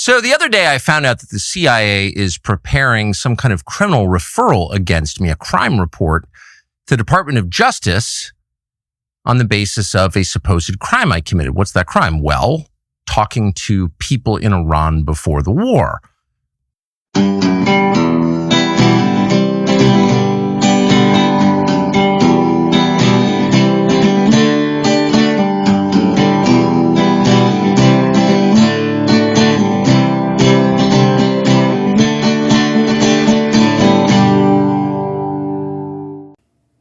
So the other day I found out that the CIA is preparing some kind of criminal referral against me, a crime report to the Department of Justice on the basis of a supposed crime I committed. What's that crime? Well, talking to people in Iran before the war.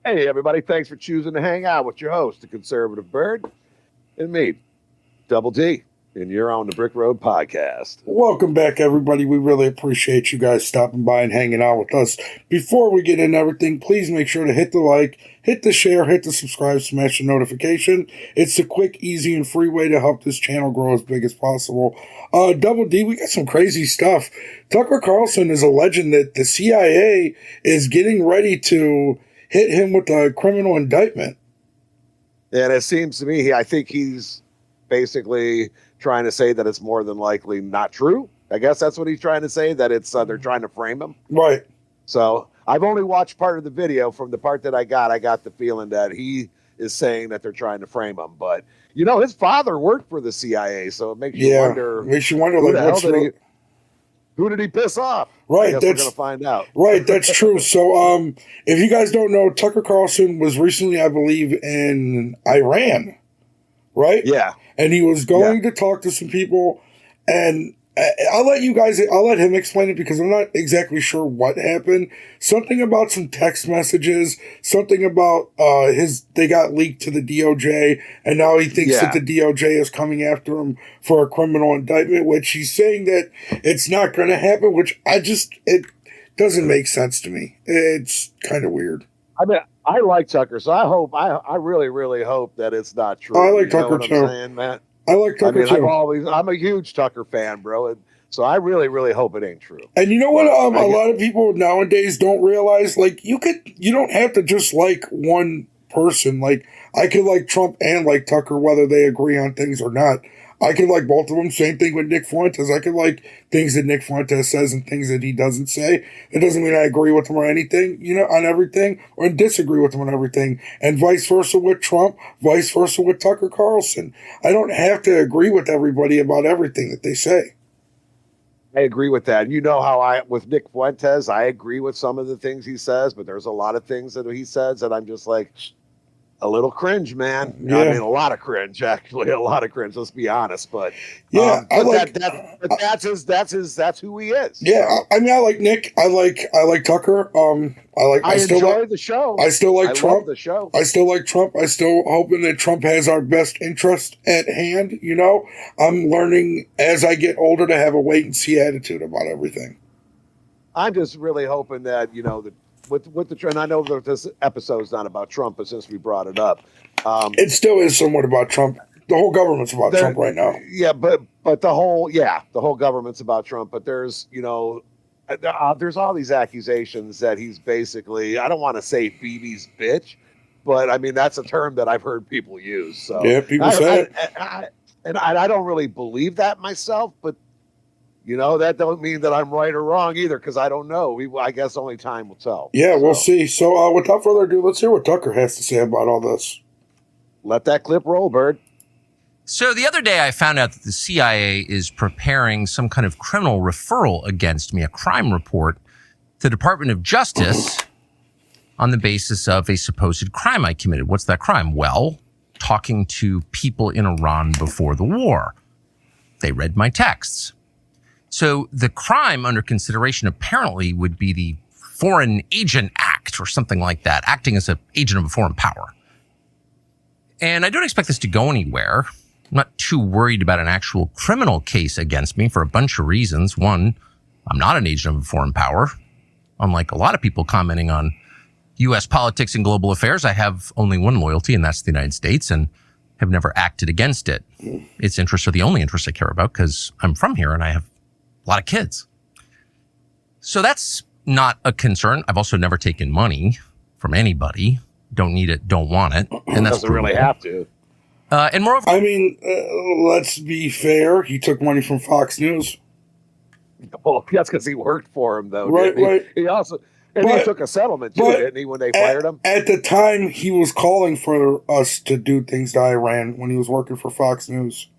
Hey, everybody. Thanks for choosing to hang out with your host, the Conservative Bird, and me, Double D, and you're on the Brick Road Podcast. Welcome back, everybody. We really appreciate you guys stopping by and hanging out with us. Before we get into everything, please make sure to hit the like, hit the share, hit the subscribe, smash the notification. It's a quick, easy, and free way to help this channel grow as big as possible. Double D, we got some crazy stuff. Tucker Carlson is alleging that the CIA is getting ready to hit him with a criminal indictment. And it seems to me, I think he's basically trying to say that it's more than likely not true. I guess that's what he's trying to say, that it's they're trying to frame him. Right. So I've only watched part of the video. From the part that I got the feeling that he is saying that they're trying to frame him. But, you know, his father worked for the CIA, so it makes you wonder. Makes you wonder, like, who did he piss off? Right, we're going to find out. Right, that's true. So, if you guys don't know, Tucker Carlson was recently, I believe, in Iran, right? Yeah. And he was going to talk to some people, and I'll let him explain it because I'm not exactly sure what happened. Something about some text messages, something about they got leaked to the DOJ, and now he thinks that the DOJ is coming after him for a criminal indictment, which he's saying that it's not going to happen, which it doesn't make sense to me. It's kind of weird. I mean, I like Tucker, so I really, really hope that it's not true. I like Tucker too. I'm saying, man? I like Tucker too. I'm a huge Tucker fan, bro. And so I really, really hope it ain't true. And you know what? A lot of people nowadays don't realize, like, you don't have to just like one person. Like, I could like Trump and like Tucker, whether they agree on things or not. I could like both of them. Same thing with Nick Fuentes. I could like things that Nick Fuentes says and things that he doesn't say. It doesn't mean I agree with him or anything, on everything, or disagree with him on everything. And vice versa with Trump, vice versa with Tucker Carlson. I don't have to agree with everybody about everything that they say. I agree with that. You know how with Nick Fuentes, I agree with some of the things he says, but there's a lot of things that he says that I'm just like, a little cringe, man. Yeah. I mean, a lot of cringe, actually, a lot of cringe. Let's be honest, but that's who he is. Yeah, I mean, I like Nick. I like Tucker. I enjoy the show. I still like Trump. Love the show. I still like Trump. I still hoping that Trump has our best interest at hand. I'm learning as I get older to have a wait and see attitude about everything. I'm just really hoping that with the trend. I know that this episode's not about Trump, but since we brought it up, it still is somewhat about Trump. The whole government's about Trump right now. Yeah, but the whole government's about Trump. But there's there's all these accusations that he's basically, I don't want to say Phoebe's bitch, but I mean that's a term that I've heard people use. So yeah, people say it, and I don't really believe that myself, but. That don't mean that I'm right or wrong either, because I don't know. I guess only time will tell. Yeah, we'll see. So without further ado, let's hear what Tucker has to say about all this. Let that clip roll, Bird. So the other day I found out that the CIA is preparing some kind of criminal referral against me, a crime report to the Department of Justice on the basis of a supposed crime I committed. What's that crime? Well, talking to people in Iran before the war. They read my texts. So the crime under consideration apparently would be the Foreign Agent Act or something like that, acting as an agent of a foreign power. And I don't expect this to go anywhere. I'm not too worried about an actual criminal case against me for a bunch of reasons. One, I'm not an agent of a foreign power. Unlike a lot of people commenting on U.S. politics and global affairs, I have only one loyalty, and that's the United States, and have never acted against it. Its interests are the only interests I care about because I'm from here and I have a lot of kids. So that's not a concern. I've also never taken money from anybody. Don't need it, don't want it. And that's doesn't really have to. And moreover, I mean, let's be fair. He took money from Fox News. Well, that's because he worked for him, though. Right, Didn't he? right. He also he But- took a settlement too, but didn't he? When they fired him. At the time, he was calling for us to do things to Iran when he was working for Fox News.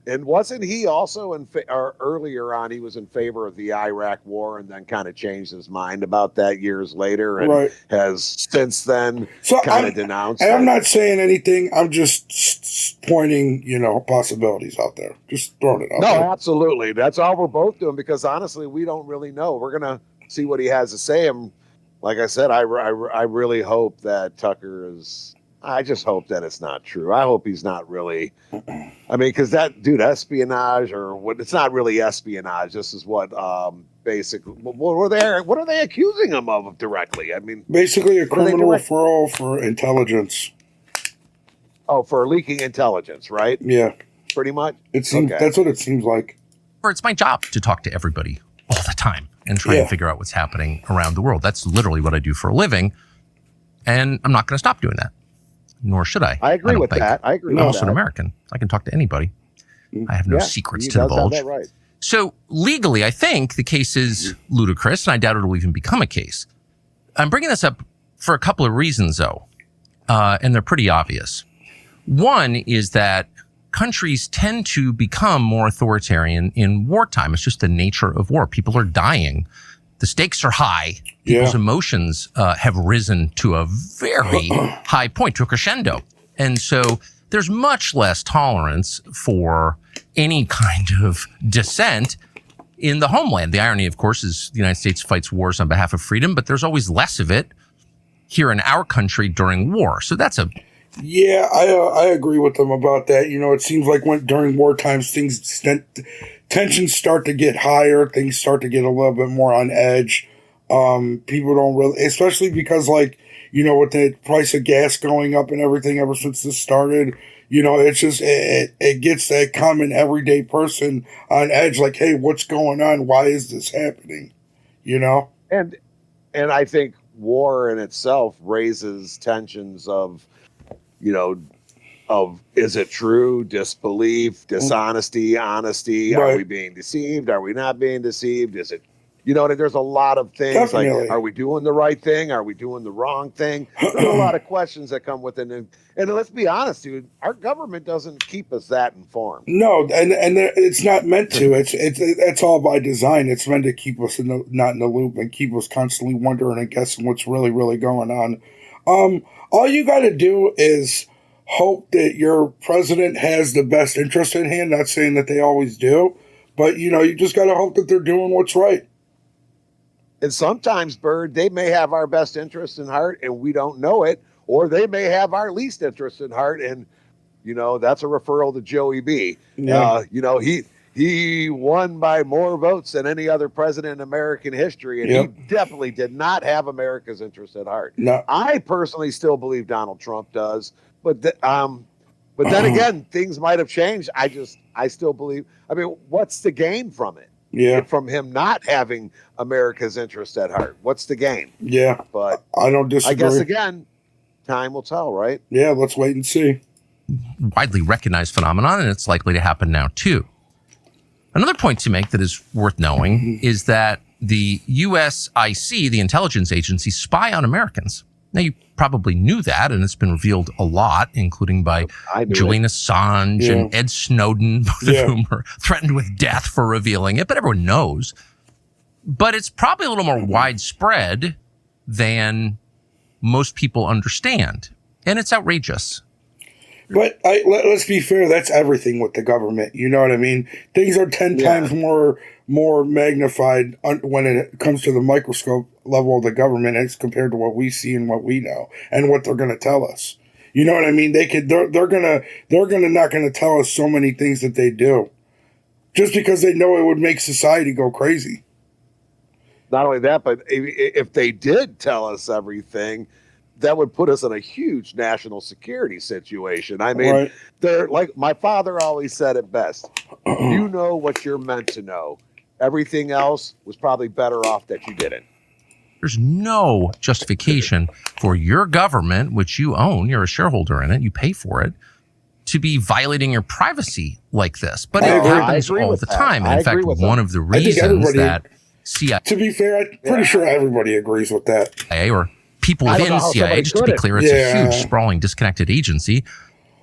And wasn't he also or earlier on? He was in favor of the Iraq War, and then kind of changed his mind about that years later, and Right. has since then So kind of denounced. And I'm it. not saying anything. I'm just pointing, possibilities out there. Just throwing it out No, there. absolutely. That's all we're both doing because honestly, we don't really know. We're gonna see what he has to say. And like I said, I really hope that Tucker is. I just hope that it's not true. I hope he's not really. I mean, because that dude, espionage or what? It's not really espionage. This is what basically. What are they accusing him of directly? I mean, Basically, a What are they criminal doing? referral for intelligence. for leaking intelligence, right? Yeah, Pretty much. it seems Okay. that's what it seems like. Or it's my job to talk to everybody all the time and try and figure out what's happening around the world. That's literally what I do for a living. And I'm not going to stop doing that. Nor should I. I agree don't with think. that. I agree I'm with also that. an American. I can talk to anybody. I have no Yeah, secrets he to does have divulge. that right. So legally, I think the case is ludicrous, and I doubt it'll even become a case. I'm bringing this up for a couple of reasons, though, and they're pretty obvious. One is that countries tend to become more authoritarian in wartime. It's just the nature of war. People are dying. The stakes are high. People's emotions have risen to a very high point, to a crescendo. And so there's much less tolerance for any kind of dissent in the homeland. The irony, of course, is the United States fights wars on behalf of freedom, but there's always less of it here in our country during war. So that's a Yeah, I agree with them about that. It seems like during war times, tensions start to get higher. Things start to get a little bit more on edge. People don't really, especially because with the price of gas going up and everything ever since this started, it's just, it gets that common everyday person on edge. Like, hey, what's going on? Why is this happening? And I think war in itself raises tensions of is it true, disbelief, dishonesty, honesty? Right. Are we being deceived? Are we not being deceived? Is it there's a lot of things Definitely. like, are we doing the right thing? Are we doing the wrong thing? There's a lot of questions that come with it. And let's be honest, dude, our government doesn't keep us that informed. No, and it's not meant to. It's all by design. It's meant to keep us not in the loop and keep us constantly wondering and guessing what's really, really going on. All you got to do is hope that your president has the best interest in hand. Not saying that they always do, but you just got to hope that they're doing what's right. And sometimes, Bird, they may have our best interest in heart and we don't know it, or they may have our least interest in heart. And, that's a referral to Joey B. Yeah. He won by more votes than any other president in American history. And he definitely did not have America's interest at heart. No. I personally still believe Donald Trump does. But then again, things might have changed. I still believe. I mean, what's the gain from it? Yeah. From him not having America's interest at heart. What's the gain? Yeah. But I don't disagree. I guess, again, time will tell, right? Yeah, let's wait and see. widely recognized phenomenon, and it's likely to happen now too. Another point to make that is worth knowing is that the USIC, the intelligence agency, spy on Americans. Now, you probably knew that, and it's been revealed a lot, including by Julian Assange and Ed Snowden, both of whom are threatened with death for revealing it, but everyone knows. But it's probably a little more widespread than most people understand, and it's outrageous. But let's be fair, that's everything with the government. You know what I mean? Things are 10 times more magnified when it comes to the microscope level of the government as compared to what we see and what we know and what they're going to tell us. You know what I mean? They're not going to tell us so many things that they do just because they know it would make society go crazy. Not only that, but if they did tell us everything, that would put us in a huge national security situation. I mean, they're like my father always said it best. You know what you're meant to know. Everything else was probably better off that you didn't. There's no justification for your government, which you own, you're a shareholder in it, you pay for it, to be violating your privacy like this. But I it agree. happens I agree all with the that. time. And I in fact, agree with one that. of the I think reasons everybody- that CIA To be fair, I'm pretty sure everybody agrees with that. or people I don't know within how CIA, somebody just to be couldn't. clear, it's a Yeah. huge, sprawling, disconnected agency.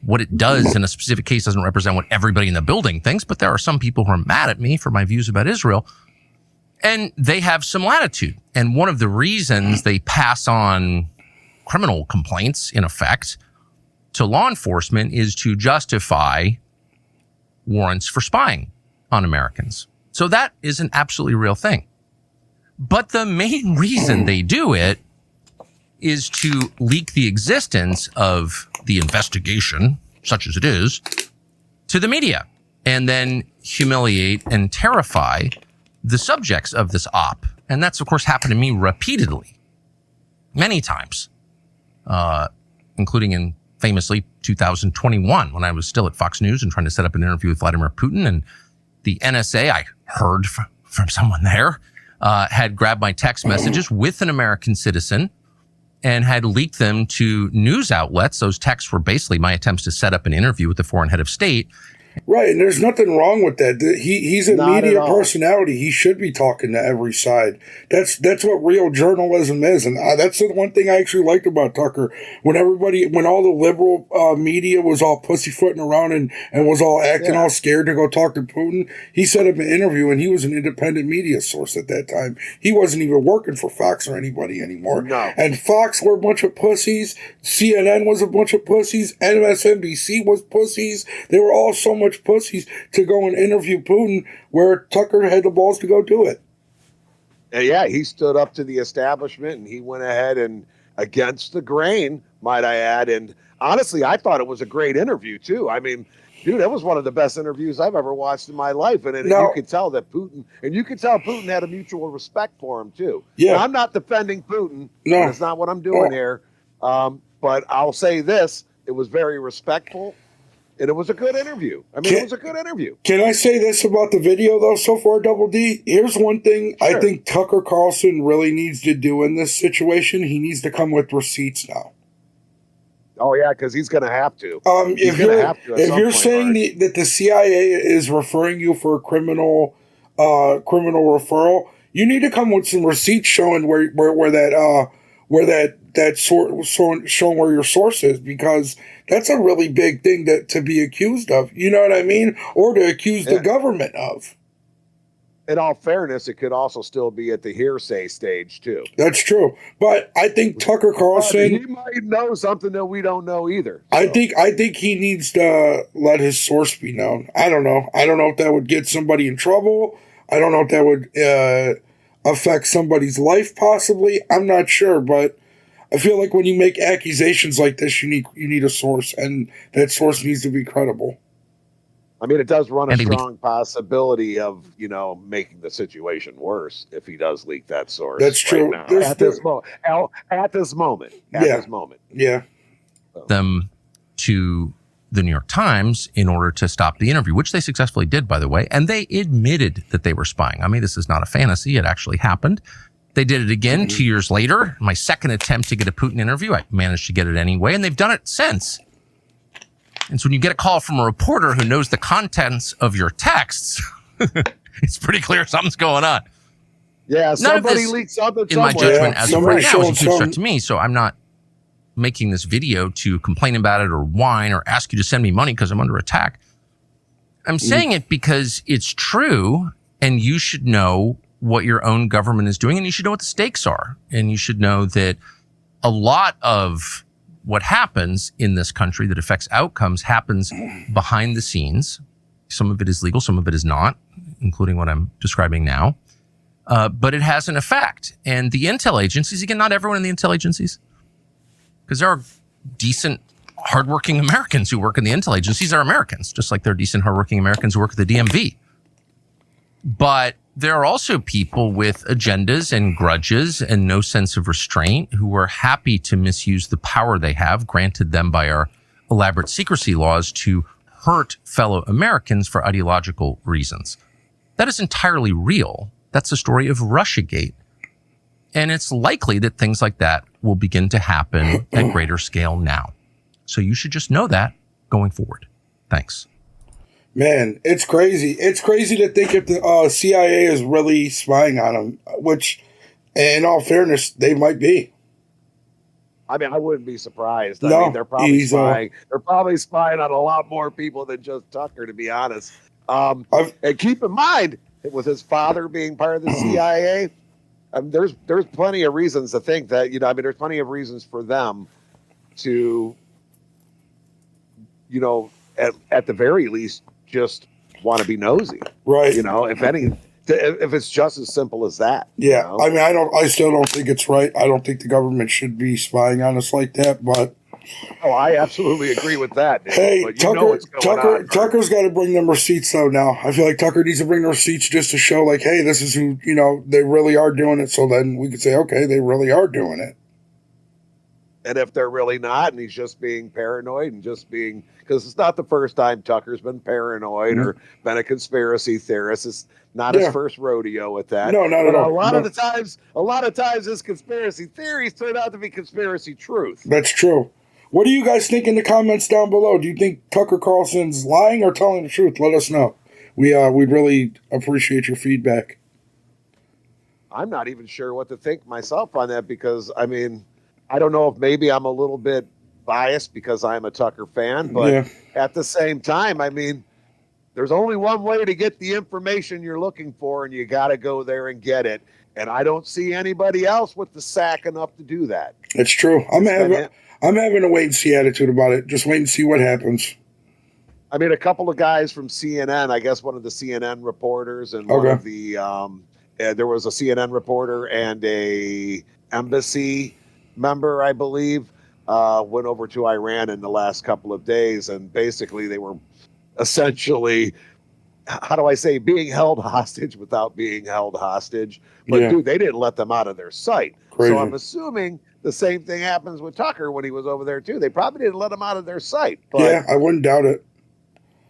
What it does in a specific case doesn't represent what everybody in the building thinks, but there are some people who are mad at me for my views about Israel, and they have some latitude. And one of the reasons they pass on criminal complaints, in effect, to law enforcement is to justify warrants for spying on Americans. So that is an absolutely real thing. But the main reason they do it is to leak the existence of the investigation, such as it is, to the media, and then humiliate and terrify the subjects of this op. And that's, of course, happened to me repeatedly, many times, including in famously 2021, when I was still at Fox News and trying to set up an interview with Vladimir Putin. And the NSA, I heard from someone there, had grabbed my text messages with an American citizen and had leaked them to news outlets. Those texts were basically my attempts to set up an interview with the foreign head of state. Right, and there's nothing wrong with that. He's a Not media at all. personality. He should be talking to every side. That's what real journalism is, and that's the one thing I actually liked about Tucker. When all the liberal media was all pussyfooting around and was all acting all scared to go talk to Putin, he set up an interview, and he was an independent media source at that time. He wasn't even working for Fox or anybody anymore. No. And Fox were a bunch of pussies. CNN was a bunch of pussies. MSNBC was pussies. They were all so much pussies to go and interview Putin, where Tucker had the balls to go do it. And yeah, he stood up to the establishment and he went ahead and against the grain, might I add. And honestly, I thought it was a great interview too. I mean, dude, that was one of the best interviews I've ever watched in my life. And you could tell that Putin had a mutual respect for him too. Yeah. Now, I'm not defending Putin. No. That's not what I'm doing here. But I'll say this, it was very respectful. And it was a good interview. I mean, it was a good interview. Can I say this about the video, though, so far, Double D? Here's one thing I think Tucker Carlson really needs to do in this situation. He needs to come with receipts now. Oh, yeah, because he's going to have to. If you're saying that the CIA is referring you for a criminal referral, you need to come with some receipts showing showing where your source is, because that's a really big thing to be accused of. You know what I mean? Or to accuse the government of. In all fairness, it could also still be at the hearsay stage too. That's true, but I think Tucker Carlson. He might know something that we don't know either. So. I think he needs to let his source be known. I don't know. I don't know if that would get somebody in trouble. I don't know if that would affect somebody's life. Possibly, I'm not sure, but I feel like when you make accusations like this, you need a source, and that source needs to be credible. I mean, it does run a strong possibility of, making the situation worse if he does leak that source. That's true. Right now, at this moment. Yeah. Them to the New York Times in order to stop the interview, which they successfully did, by the way. And they admitted that they were spying. I mean, this is not a fantasy. It actually happened. They did it again 2 years later. My second attempt to get a Putin interview, I managed to get it anyway, and they've done it since. And so when you get a call from a reporter who knows the contents of your texts, it's pretty clear something's going on. Yeah, somebody leaked something in my judgment as of right now is a huge threat to me. So I'm not making this video to complain about it or whine or ask you to send me money because I'm under attack. I'm saying it because it's true, and you should know what your own government is doing, and you should know what the stakes are. And you should know that a lot of what happens in this country that affects outcomes happens behind the scenes. Some of it is legal, some of it is not, including what I'm describing now. But it has an effect. And the intel agencies, again, not everyone in the intel agencies, because there are decent, hardworking Americans who work in the intel agencies are Americans, just like there are decent, hardworking Americans who work at the DMV. But there are also people with agendas and grudges and no sense of restraint who are happy to misuse the power they have granted them by our elaborate secrecy laws to hurt fellow Americans for ideological reasons. That is entirely real. That's the story of Russiagate. And it's likely that things like that will begin to happen at greater scale now. So you should just know that going forward. Thanks. Man, it's crazy. It's crazy to think if the CIA is really spying on him, which, in all fairness, they might be. I mean, I wouldn't be surprised. No, I mean, they're probably he's, spying. They're probably spying on a lot more people than just Tucker, to be honest. And keep in mind, with his father being part of the CIA, there's plenty of reasons to think that, you know, I mean, there's plenty of reasons for them to, you know, at the very least, just want to be nosy. right. You know, if it's just as simple as that. Yeah, You know? I mean, I still don't think it's right. I don't think the government should be spying on us like that. But I absolutely agree with that. Dude. hey, but you know what's going on, Tucker's got to bring them receipts though. Now I feel like Tucker needs to bring the receipts just to show, like, hey, this is who, you know, they really are doing it. So then we could say, okay, they really are doing it. And if they're really not, and he's just being paranoid and just being, because it's not the first time Tucker's been paranoid or been a conspiracy theorist. It's not his first rodeo with that. No, not at all. A lot of times his conspiracy theories turn out to be conspiracy truth. That's true. What do you guys think in the comments down below? Do you think Tucker Carlson's lying or telling the truth? Let us know. We'd really appreciate your feedback. I'm not even sure what to think myself on that, because I mean, I don't know if maybe I'm a little bit biased because I'm a Tucker fan, but at the same time, I mean, there's only one way to get the information you're looking for, and you got to go there and get it. And I don't see anybody else with the sack enough to do that. It's true. I'm having a wait and see attitude about it. Just wait and see what happens. I mean, a couple of guys from CNN, I guess one of the CNN reporters and one of the, there was a CNN reporter and a embassy member, I believe, went over to Iran in the last couple of days, and basically they were essentially, how do I say, being held hostage without being held hostage. But dude, they didn't let them out of their sight. Crazy. So I'm assuming the same thing happens with Tucker when he was over there too. They probably didn't let him out of their sight. But, yeah, I wouldn't doubt it.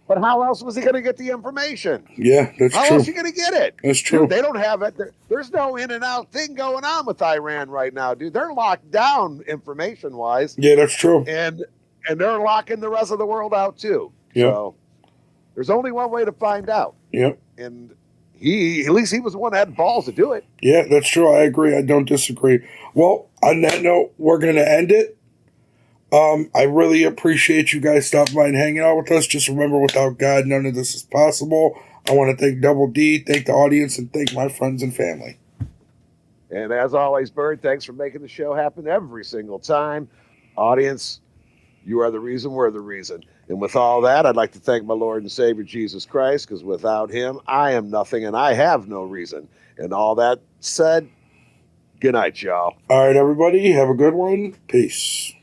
But how else was he going to get the information? Yeah, that's true. How else are you going to get it? That's true. Dude, they don't have it. There's no in and out thing going on with Iran right now, dude. They're locked down information wise. Yeah, that's true. And they're locking the rest of the world out too. Yep. So there's only one way to find out. Yep. And at least he was the one that had balls to do it. Yeah, that's true. I agree. I don't disagree. Well, on that note, we're going to end it. I really appreciate you guys stopping by and hanging out with us. Just remember, without God, none of this is possible. I want to thank Double D, thank the audience, and thank my friends and family. And as always, Bird, thanks for making the show happen every single time. Audience, you are the reason, we're the reason. And with all that, I'd like to thank my Lord and Savior, Jesus Christ, because without him, I am nothing and I have no reason. And all that said, good night, y'all. All right, everybody, have a good one. Peace.